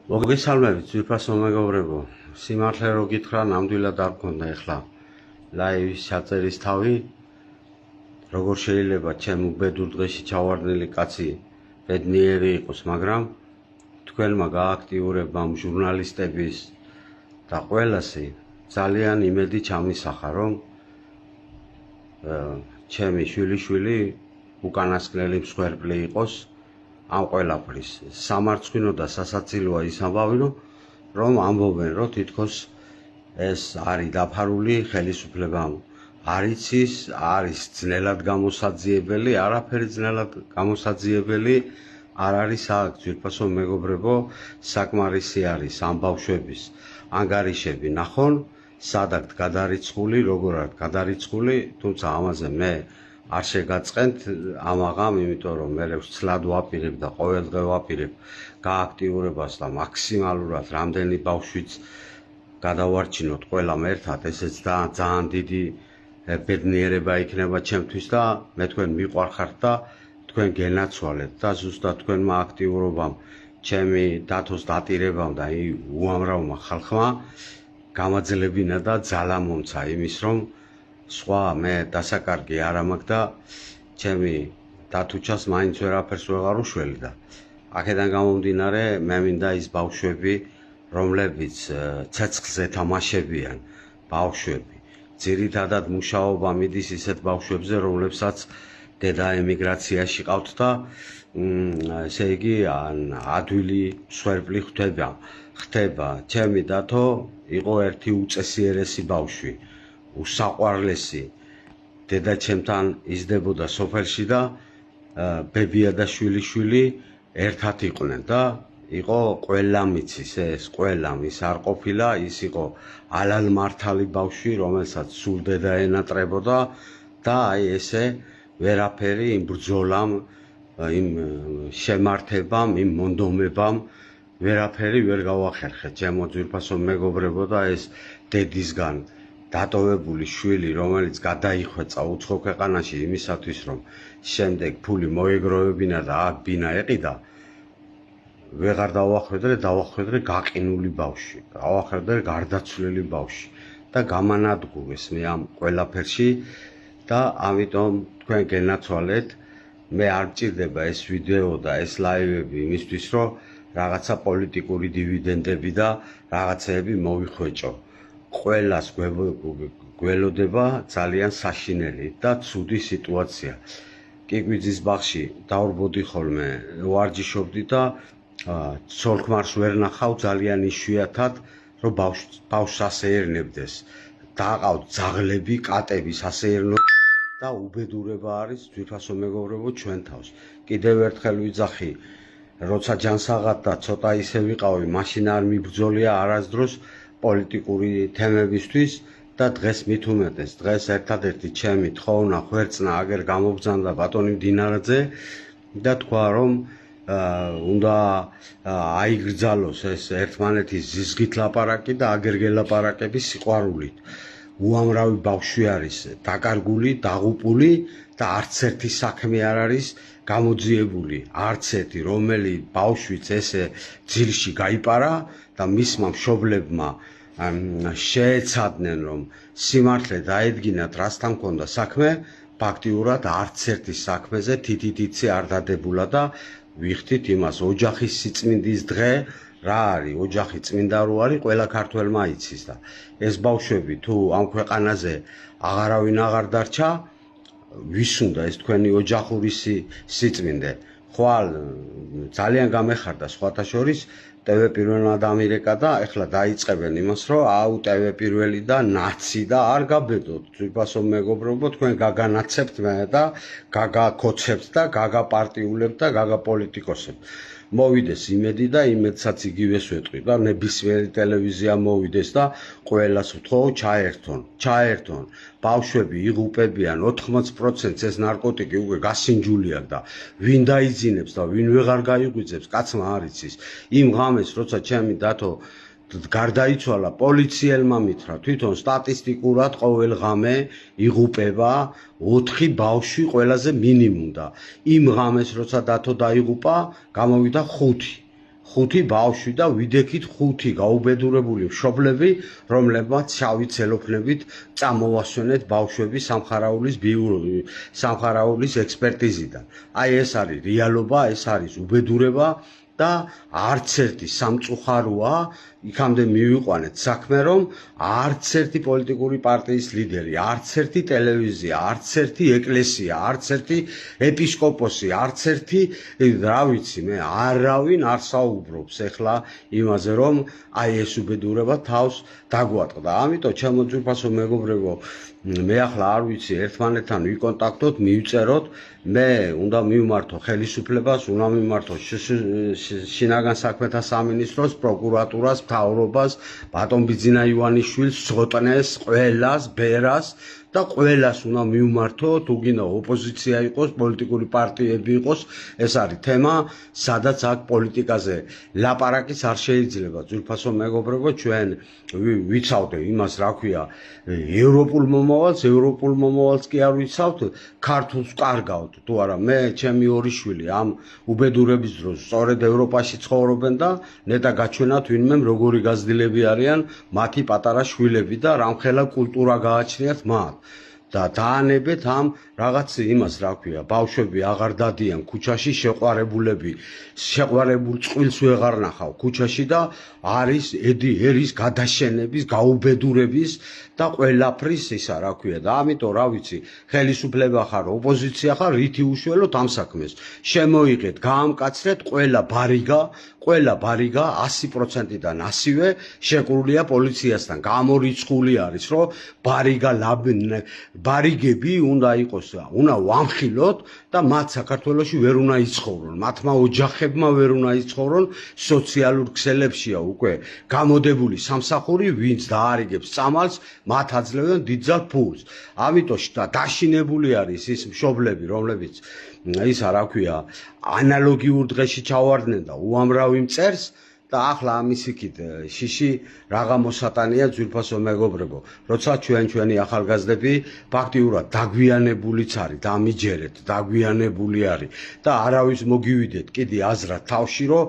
მოგესალმებით ძვირფასო მეგობრებო, სიმართლე რო გითხრა, ნამდვილად არ მქონდა ეხლა ლაივის ჩაწერის თავი. როგორ შეიძლება ჩემ უბედურ დღეში ჩავარდნილი კაცი ბედნიერი იყოს, მაგრამ თქვენმა გააქტიურებამ ჟურნალისტების და ყველასი ძალიან იმედი ჩამისახა, რომ ჩემი შვილიშვილი უკანასკნელი მსხვერპლი იყოს ამ ყველაფრის. სამარცხვინო და სასაცილოა ის ამბავი, რომ ამბობენ, რომ თითქოს ეს არის დაფარული ხელისუფლებამ არ იცის, არის ძნელად გამოსაძიებელი, არაფერი ძნელად გამოსაძიებელი არ არის აქ. ძვირფასო მეგობრებო, საკმარისი არის ამ ბავშვების ანგარიშები ნახონ, სად აქვთ გადარიცხული, როგორ აქვთ გადარიცხული, თუმცა ამაზე მე არ შეგაწყენთ ამაღამ, იმიტომ რომ მე ვცლად ვაპირებ და ყოველ დღე ვაპირებ გააქტიურებას და მაქსიმალურად რამდენი ბავშვიც გადავარჩინოთ ყველამ ერთად, ესეც ძალიან დიდი ბედნიერება იქნება ჩემთვის და მე თქვენ მიყვარხართ და თქვენ გენაცვალეთ და ზუსტად თქვენმა აქტიურობამ, ჩემი დათოს დატირებამ და უამრავმა ხალხმა გამაძლებინა და ძალა მომცა იმის, რომ სხვა მე დასაკარგი არ მაქვს და ჩემი დათუჩას მაინც ვერაფერს ვეღარ უშველი და აქედან გამომდინარე მე მინდა ის ბავშვები, რომლებიც ცეცხლზე თამაშებიან, ბავშვები ძირითადად მუშაობა მიდის ისეთ ბავშვებზე, რომლებსაც დედა ემიგრაციაში ყავთ და ესე იგი ადვილი მსხვერპლი ხდება. ჩემი დათო იყო ერთი უწესიერესი ბავშვი, უსაყვარლესი. დედაჩემთან იზრდებოდა სოფელში და ბებია და შვილიშვილი ერთად იყვნენ და იყო ყველამ იცის ეს, ყველამ ის არ ყოფილა, ის იყო ალალმართალი ბავშვი, რომელსაც სულ დედა ენატრებოდა და აი ესე ვერაფერი იმ ბრძოლამ, იმ შემართებამ, იმ მონდომებამ ვერაფერი ვერ გავახერხეთ. ჩემო ძვირფასო მეგობრებო და ეს დედისგან დატოვებული შვილი, რომელიც გადაიხვეწა უცხო ქვეყანაში იმისათვის, რომ შემდეგ ფული მოეგროვებინა და აქ ბინა ეყიდა, ვეღარ დავახვედრე გაყინული ბავშვი, დავახვედრე გარდაცვლილი ბავშვი და გამანადგურეს მე ამ ყველაფერში და ამიტომ თქვენ გენაცვალეთ. მე არ მჭირდება ეს ვიდეო და ეს ლაივები იმისთვის, რომ რაღაცა პოლიტიკური დივიდენდები და რაღაცეები მოვიხვეჭო. ყველას გველოდება ძალიან საშინელი და ცუდი სიტუაცია. კიკვიძის ბაღში დავრბოდი ხოლმე, ვარჯიშობდი და ცოლ-ქმარს ვერ ნახავ ძალიან იშვიათად, რომ ბავშვს ასეერნებდეს. დააყავთ ძაღლები, კატები სასეერნო და უბედურება არის ძვირფასო მეგობრებო ჩვენ თავს. კიდევ ერთხელ ვიძახი, როცა ჯანსაღად და ცოტა ისე ვიყავი, მაშინ არ მიბრძოლია არასდროს პოლიტიკური თემებისთვის და დღეს მით უმეტეს. დღეს ერთადერთი ჩემი თხოვნა, ხვერწნა აგერ გამობრძანდა ბატონი მდინარაძე და თქვა, რომ უნდა აიგრძალოს ეს ერთმანეთის ზიზღით ლაპარაკი და აგერ გელაპარაკები სიყვარულით. უამრავი ბავშვი არის დაკარგული, დაღუპული და არც ერთი საქმე არ არის გამოძიებული. არც ერთი, რომელი ბავშვიც ესე ძილში გაიპარა და მისმა მშობლებმა შეეცადნენ, რომ სიმართლე დაედგინათ, რასთან მქონდა საქმე, ფაქტიურად არც ერთი საქმეზე თითითიცი არ დადებულა და ვიხდით იმას, ოჯახის სიწმინდის დღე რა არის, ოჯახი წმინდა რო არის, ყველა ქართველმა იცის და ეს ბავშვები თუ ამ ქვეყანაზე აღარავინ აღარ დარჩა, ვის უნდა ეს თქვენი ოჯახური სიწმინდე? ხვალ ძალიან გამეხარდა სხვათა შორის ტევე პირველად ამირეკა და ეხლა დაიწყებენ იმას, რომ აუ ტევე პირველი და ნაცი და არ გაბედოთ ძვირფასო მეგობრებო, თქვენ გაგანაცებთ მე და გაგაკოცებთ და გაგაპარტიულებთ და გაგაპოლიტიკოსებთ. მოვიდეს იმედი და იმედსაც იგივეს ვეტყვი და ნებისმიერი ტელევიზია მოვიდეს და ყველას ვთხოვ ჩაერთონ. ბავშვები იღუპებიან 80% ეს ნარკოტიკი უკვე გასინჯული აქვს და ვინ დაიძინებს და ვინ ვეღარ გაიღვიძებს, კაცმა არ იცის. იმ ღამეს, როცა ჩემი დათო გარდაიცვალა, პოლიციელმა მითხრა, თვითონ სტატისტიკურად ყოველ ღამე იღუპება 4 ბავშვი ყველაზე მინიმუმ და იმ ღამეს, როცა დათო დაიღუპა, გამოვიდა 5. 5 ბავშვი და ვიდექით 5 გაუბედურებული მშობლები, რომლებმაც შავი ცელოფნებით წამოვასვენეთ ბავშვები სამხარაულის ექსპერტიზიდან. აი ეს არის რეალობა, ეს არის უბედურება და არც ერთი სამწუხაროა იქამდე მივიყვანეთ საქმე, რომ არც ერთი პოლიტიკური პარტიის ლიდერი, არც ერთი ტელევიზია, არც ერთი ეკლესია, არც ერთი ეპისკოპოსი, არც ერთი, რა ვიცი მე, არავინ არ საუბრობს ეხლა იმაზე, რომ აი ეს უბედურება თავს დაგვატყდა. ამიტომ ჩემო ძვირფასო მეგობრებო, მე ახლა არ ვიცი, ერთმანეთთან ვიკონტაქტოთ, მივწეროთ, მე უნდა მივმართო ხელისუფლებას, უნდა მივმართო შინაგან საქმეთა სამინისტროს, პროკურატურას, მთავრობას, ბატონ ბიძინა ივანიშვილს, ცოტნეს, ყველას, ბერას და ყველას უნდა მივმართო, თუ გინდა ოპოზიცია იყოს, პოლიტიკური პარტიები იყოს, ეს არის თემა, სადაც აქ პოლიტიკაზე ლაპარაკიც არ შეიძლება. ძვირფასო მეგობრებო, ჩვენ ვიცავთ იმას, რა ქვია, ევროპულ მომავალს კი არ ვიცავთ, ქართულს კარგავთ, თუ არა, მე ჩემი ორი შვილი ამ უბედურების დროს სწორედ ევროპაში ცხოვრობენ და ნეტა გაჩვენათ ვინმე როგორი გაზრდილები არიან მათი პატარა შვილები და რამხელა კულტურა გააჩნიათ მათ. და დაანებეთ ამ რაღაც იმას, რა ქვია, ბავშვები აღარ დადიან ქუჩაში, შეყვარებულ წყვილს ვეღარ ნახავ ქუჩაში და არის ერის გადაშენების, გაუბედურების და ყველაფრის ისა, რა ქვია, და ამიტომ რა ვიცი, ხელისუფლება ხარ, ოპოზიცია ხარ, რითი უშველოთ ამ საქმეს. შემოიღეთ, გაამკაცრეთ, ყველა ბარიგა 100%-დან ასივე შეკრულია პოლიციასთან. გამორიცხული არის, რომ ბარიგები უნდა იყოს, უნდა ვამხილოთ და მათ საქართველოში ვერ უნდა იცხოვრონ, მათმა ოჯახებმა ვერ უნდა იცხოვრონ, სოციალურ ქსელებშია უკვე გამოდებული სამსახური, ვინც დაარიგებს წამალს, მათ აძლევენ დიდძალ ფულს. ამიტომ დაშინებული არის ის მშობლები, რომლებიც ისა, რა ქვია, ანალოგიურ დღეში ჩავარდნენ და უამრავი მწერს და ახლა ამის იქით შიში რაღა მოსატანია ძვირფასო მეგობრებო, როცა ჩვენი ახალგაზრდები ფაქტიურად დაგვიანებულიც არის, დამიჯერეთ, დაგვიანებული არის და არავის მოგივიდეთ კიდე აზრად თავში, რომ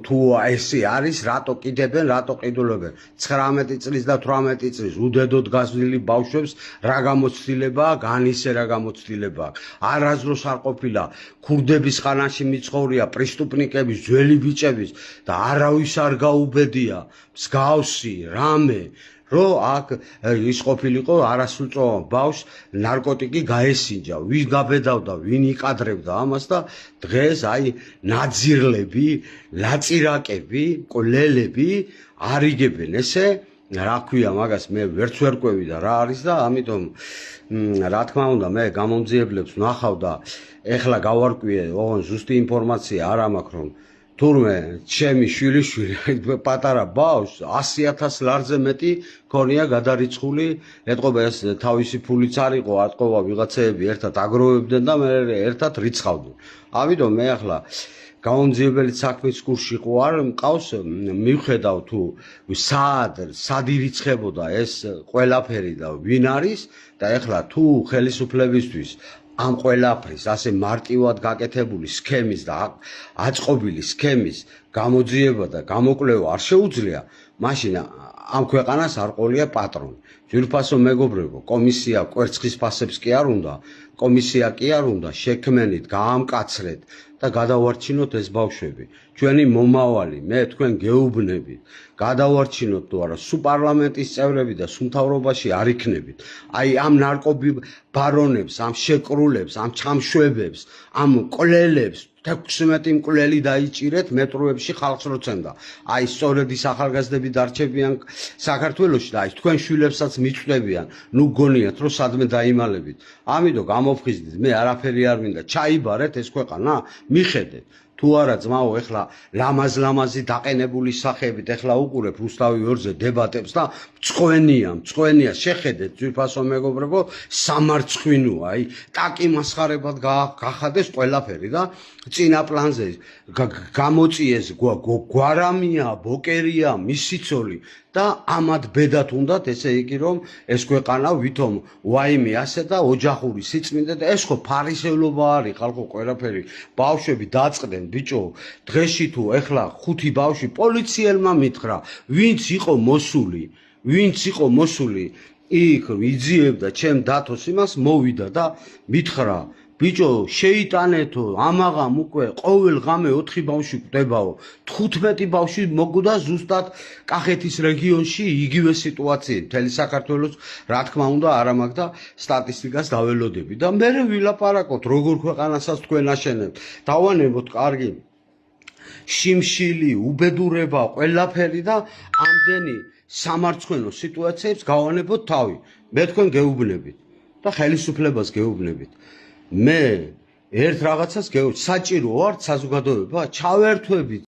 თუ ესე არის, რატო კიდებენ, რატო ყიდულობენ 19 წლის და 18 წლის უდედოდ გაზრდილი ბავშვებს რა გამოცდილება, განისე რა გამოცდილება. არასდროს არ ყოფილა ქურდების ხანაში მიცხოვრია პრისტუპნიკების, ძველი ბიჭების და არავის არ გაუბედია მსგავსი რამე, რომ აქ ის ყოფილიყო არასრულწლოვან ბავშვს ნარკოტიკი გაესინჯა, ვინ გაბედავდა, ვინ იყადრებდა ამას და დღეს აი ნაძირლები, ლაწირაკები, კვლელები არიგებენ ესე, რა ქვია, მაგას მე ვერც ვერ ყვევი და რა არის და ამიტომ რა თქმა უნდა მე გამომძიებლებს ვნახავ და ეხლა გავარკვიე, ოღონდ ზუსტი ინფორმაცია არ მაქვს, რომ თურმე ჩემი შვილიშვილი პატარა ბავშვს 100,000 ლარზე მეტი ქონია გადარიცხული, ეტყობა ეს თავისი ფულიც არ იყო, ატყობა ვიღაცეები ერთად აგროვებდნენ და მე ერთად რიცხავდნენ. ამიტომ მე ახლა გამომძიებელი საქმის კურსში ყო არ მყავს, მივხედავ თუ სად ირიცხებოდა ეს ყველაფერი და ვინ არის და ეხლა თუ ხელისუფლებისთვის ამ ყველაფრის ასე მარტივად გაკეთებული სქემის და აწყობილი სქემის გამოძიება და გამოკვლევა არ შეუძლია, მაშინ ამ ქვეყანას არ ყოლია პატრონი. ძვირფასო მეგობრებო, კომისია კვერცხის ფასებს კი არ უნდა, კომისია კი არ უნდა, შექმენით, გაამკაცრეთ და გადავარჩინოთ ეს ბავშვები. ჩვენი მომავალი, მე თქვენ გეუბნებით, გადავარჩინოთ თუ არა, სულ პარლამენტის წევრები და სულ მთავრობაში არ იქნებით. აი ამ ნარკობარონებს, ამ შეკრულებს, ამ ჩამშვებებს, ამ მკვლელებს 16 მკვლელი დაიჭირეთ მეტროებში ხალხს როცენდა. აი სწორედ ის ახალგაზრდები დარჩებიან საქართველოში და აი თქვენ შვილებსაც მიწვდებიან, ნუ გონიათ რომ სადმე დაიმალებით. ამიტომ გამოფხიზდით, მე არაფერი არ მინდა, ჩაიბარეთ ეს ქვეყანა, მიხედეთ. თუ არა ძმაო, ეხლა ლამაზი დაყენებული სახეებით ეხლა უყურებ რუსთავი 2-ზე დებატებს და მწყვენია, შეხედეთ ძვირფასო მეგობრებო, სამარცხვინოა, აი ტაკი მასხარებად გახადეს ყველაფერი და წინა პლანზე გამოწიეს გვარამია, ბოკერია, მისიცოლი და ამად ბედათ უნდათ, ესე იგი რომ ეს ქვეყანა ვითომ ვაიმე ასე და ოჯახური სიწმინდე და ეს ხო ფარისევლობა არის ხალხო, ყველაფერი ბავშვები დაწყდნენ ბიჭო, დღეში თუ ეხლა 5 ბავშვი პოლიციელმა მითხრა, ვინც იყო მოსული, იქ იძიებდა ჩემ დათოს იმას, მოვიდა და მითხრა, ბიჭო, შეიტანეთო, ამაღამ უკვე ყოველ ღამე 4 ბავშვი კვდებაო, 15 ბავშვი მოკვდა ზუსტად კახეთის რეგიონში იგივე სიტუაცია, მთელი საქართველოს რა თქმა უნდა არ მაქვს და სტატისტიკას დაველოდები და მე ვილაპარაკოთ როგორ ქვეყანასაც თქვენ აშენებთ, დავანებოთ კარგი შიმშილი, უბედურება, ყველაფერი და ამდენი სამარცხვენო სიტუაციებს გავანებოთ თავი. მე თქვენ გეუბნებით და ხელისუფლებას გეუბნებით. მე ერთ რაღაცას საჭირო ვარ საზოგადოება, ჩავერთვებით